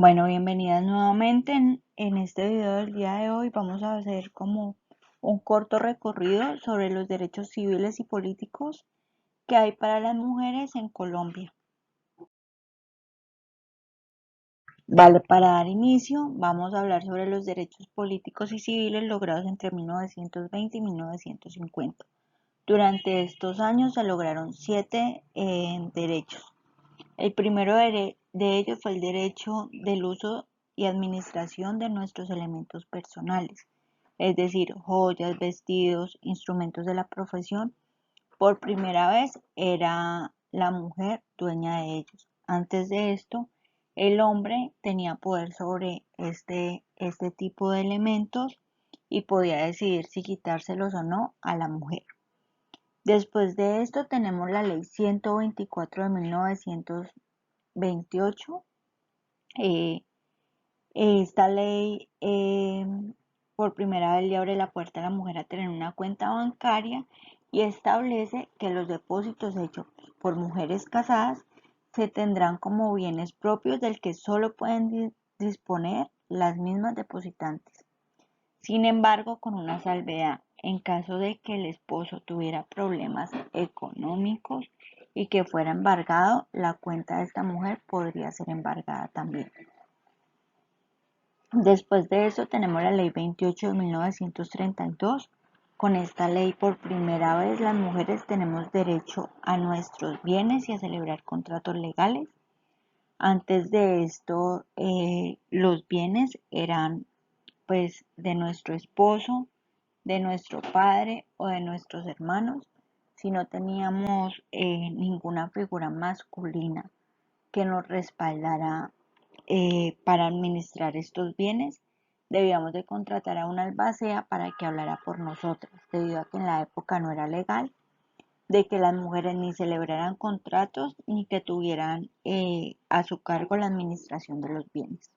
Bueno, bienvenidas nuevamente. En este video del día de hoy vamos a hacer como un corto recorrido sobre los derechos civiles y políticos que hay para las mujeres en Colombia. Vale, para dar inicio vamos a hablar sobre los derechos políticos y civiles logrados entre 1920 y 1950. Durante estos años se lograron siete derechos. El primero de ellos fue el derecho del uso y administración de nuestros elementos personales, es decir, joyas, vestidos, instrumentos de la profesión. Por primera vez era la mujer dueña de ellos. Antes de esto, el hombre tenía poder sobre este tipo de elementos y podía decidir si quitárselos o no a la mujer. Después de esto tenemos la ley 124 de 1928. Eh, Esta ley por primera vez le abre la puerta a la mujer a tener una cuenta bancaria y establece que los depósitos hechos por mujeres casadas se tendrán como bienes propios del que solo pueden disponer las mismas depositantes. Sin embargo, con una salvedad, en caso de que el esposo tuviera problemas económicos y que fuera embargado, la cuenta de esta mujer podría ser embargada también. Después de eso tenemos la ley 28 de 1932. Con esta ley por primera vez las mujeres tenemos derecho a nuestros bienes y a celebrar contratos legales. Antes de esto los bienes eran pues de nuestro esposo, de nuestro padre o de nuestros hermanos, si no teníamos ninguna figura masculina que nos respaldara para administrar estos bienes, debíamos de contratar a una albacea para que hablara por nosotros, debido a que en la época no era legal de que las mujeres ni celebraran contratos ni que tuvieran a su cargo la administración de los bienes.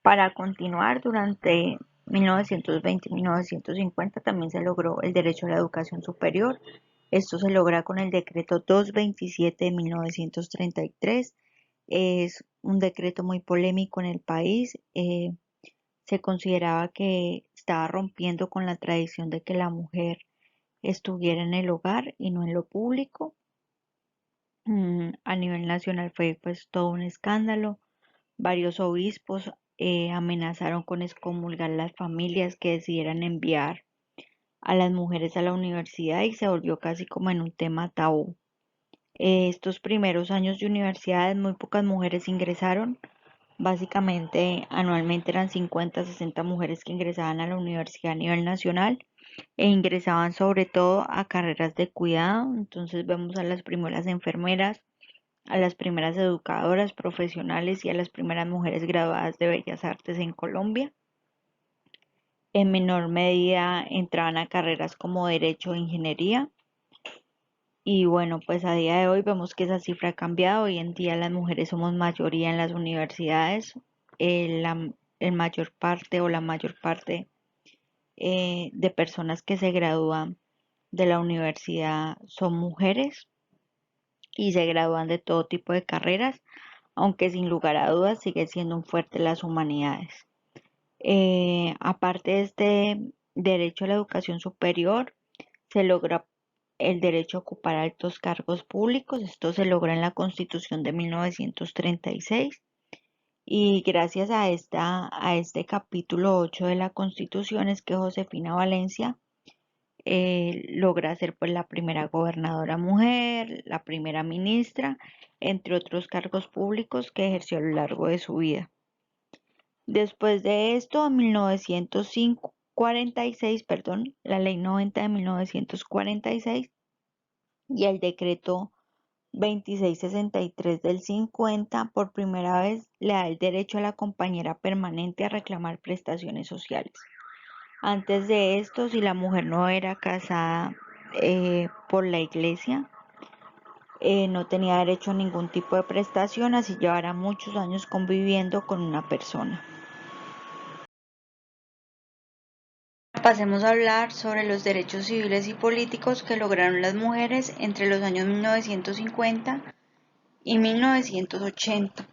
Para continuar, durante 1920 y 1950 también se logró el derecho a la educación superior. Esto se logra con el decreto 227 de 1933. Es un decreto muy polémico en el país. Se consideraba que estaba rompiendo con la tradición de que la mujer estuviera en el hogar y no en lo público. A nivel nacional fue pues todo un escándalo. Varios obispos amenazaron con excomulgar las familias que decidieran enviar a las mujeres a la universidad y se volvió casi como en un tema tabú. Estos primeros años de universidades muy pocas mujeres ingresaron. Básicamente anualmente eran 50, 60 mujeres que ingresaban a la universidad a nivel nacional e ingresaban sobre todo a carreras de cuidado. Entonces vemos a las primeras enfermeras, a las primeras educadoras profesionales y a las primeras mujeres graduadas de Bellas Artes en Colombia. En menor medida entraban a carreras como Derecho e Ingeniería. Y bueno, pues a día de hoy vemos que esa cifra ha cambiado. Hoy en día las mujeres somos mayoría en las universidades. El mayor parte o la mayor parte de personas que se gradúan de la universidad son mujeres y se gradúan de todo tipo de carreras, aunque sin lugar a dudas sigue siendo un fuerte las humanidades. Aparte de este derecho a la educación superior, se logra el derecho a ocupar altos cargos públicos. Esto se logra en la Constitución de 1936 y gracias a este capítulo 8 de la Constitución es que Josefina Valencia logra ser pues la primera gobernadora mujer, la primera ministra, entre otros cargos públicos que ejerció a lo largo de su vida. Después de esto, en 1946, perdón, la Ley 90 de 1946 y el decreto 2663 del 50, por primera vez le da el derecho a la compañera permanente a reclamar prestaciones sociales. Antes de esto, si la mujer no era casada por la iglesia, no tenía derecho a ningún tipo de prestación, así llevara muchos años conviviendo con una persona. Pasemos a hablar sobre los derechos civiles y políticos que lograron las mujeres entre los años 1950 y 1980.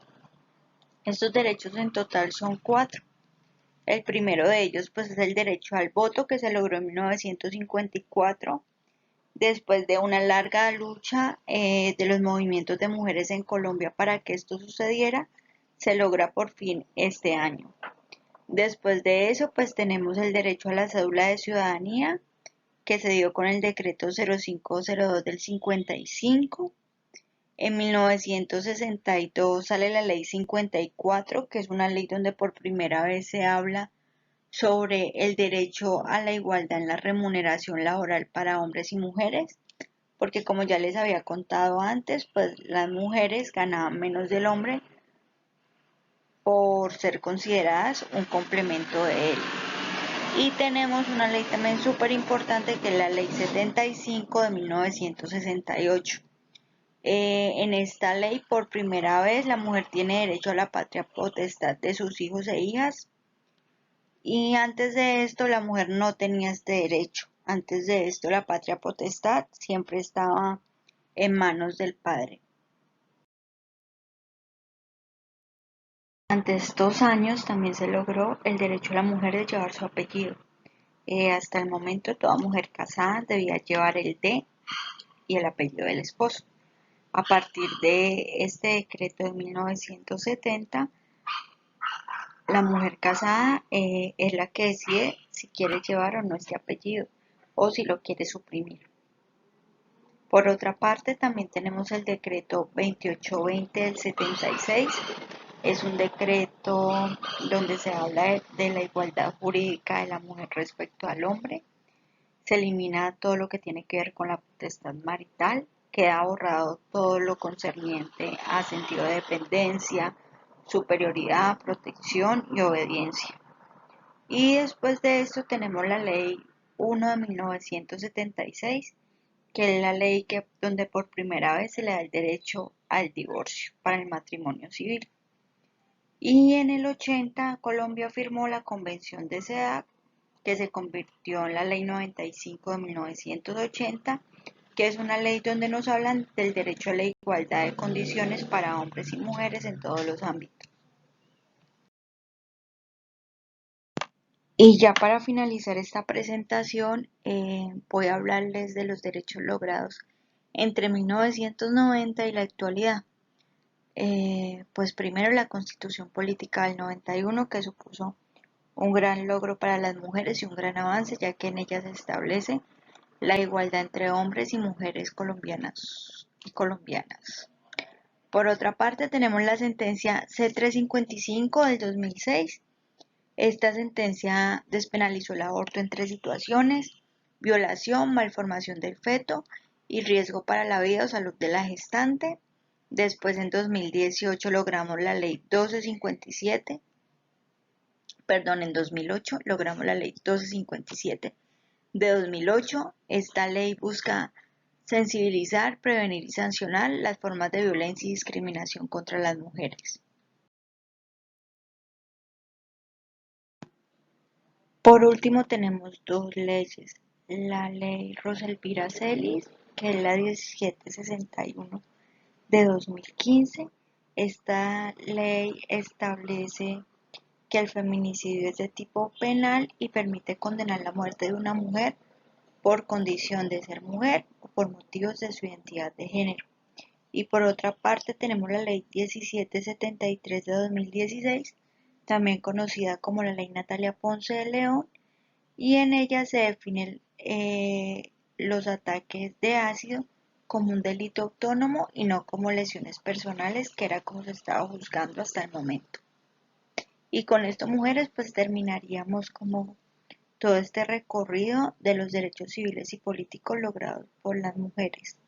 Estos derechos en total son 4. El primero de ellos pues es el derecho al voto, que se logró en 1954 después de una larga lucha de los movimientos de mujeres en Colombia para que esto sucediera. Se logra por fin este año. Después de eso pues tenemos el derecho a la cédula de ciudadanía, que se dio con el decreto 0502 del 55. En 1962 sale la ley 54, que es una ley donde por primera vez se habla sobre el derecho a la igualdad en la remuneración laboral para hombres y mujeres, porque como ya les había contado antes, pues las mujeres ganaban menos del hombre por ser consideradas un complemento de él. Y tenemos una ley también súper importante, que es la ley 75 de 1968. En esta ley, por primera vez, la mujer tiene derecho a la patria potestad de sus hijos e hijas. Y antes de esto, la mujer no tenía este derecho. Antes de esto, la patria potestad siempre estaba en manos del padre. Ante estos años también se logró el derecho a la mujer de llevar su apellido. Hasta el momento, toda mujer casada debía llevar el de y el apellido del esposo. A partir de este decreto de 1970, la mujer casada es la que decide si quiere llevar o no este apellido o si lo quiere suprimir. Por otra parte, también tenemos el decreto 2820 del 76. Es un decreto donde se habla de la igualdad jurídica de la mujer respecto al hombre. Se elimina todo lo que tiene que ver con la potestad marital. Queda borrado todo lo concerniente a sentido de dependencia, superioridad, protección y obediencia. Y después de esto tenemos la ley 1 de 1976, que es la ley donde por primera vez se le da el derecho al divorcio para el matrimonio civil. Y en el 80 Colombia firmó la Convención de CEDAW, que se convirtió en la ley 95 de 1980, que es una ley donde nos hablan del derecho a la igualdad de condiciones para hombres y mujeres en todos los ámbitos. Y ya para finalizar esta presentación, voy a hablarles de los derechos logrados entre 1990 y la actualidad. Pues primero la Constitución Política del 91, que supuso un gran logro para las mujeres y un gran avance, ya que en ella se establece la igualdad entre hombres y mujeres colombianas y colombianas. Por otra parte, tenemos la sentencia C355 del 2006. Esta sentencia despenalizó el aborto en 3 situaciones: violación, malformación del feto y riesgo para la vida o salud de la gestante. Después, en 2018 logramos la ley 1257, en 2008 logramos la ley 1257 de 2008. Esta ley busca Sensibilizar, prevenir y sancionar las formas de violencia y discriminación contra las mujeres. Por último, tenemos dos leyes. La ley Rosa Elvira Celis, que es la 1761 de 2015. Esta ley establece que el feminicidio es de tipo penal y permite condenar la muerte de una mujer por condición de ser mujer o por motivos de su identidad de género. Y por otra parte tenemos la ley 1773 de 2016, también conocida como la ley Natalia Ponce de León, y en ella se definen los ataques de ácido como un delito autónomo y no como lesiones personales, que era como se estaba juzgando hasta el momento. Y con esto, mujeres, pues terminaríamos como todo este recorrido de los derechos civiles y políticos logrados por las mujeres.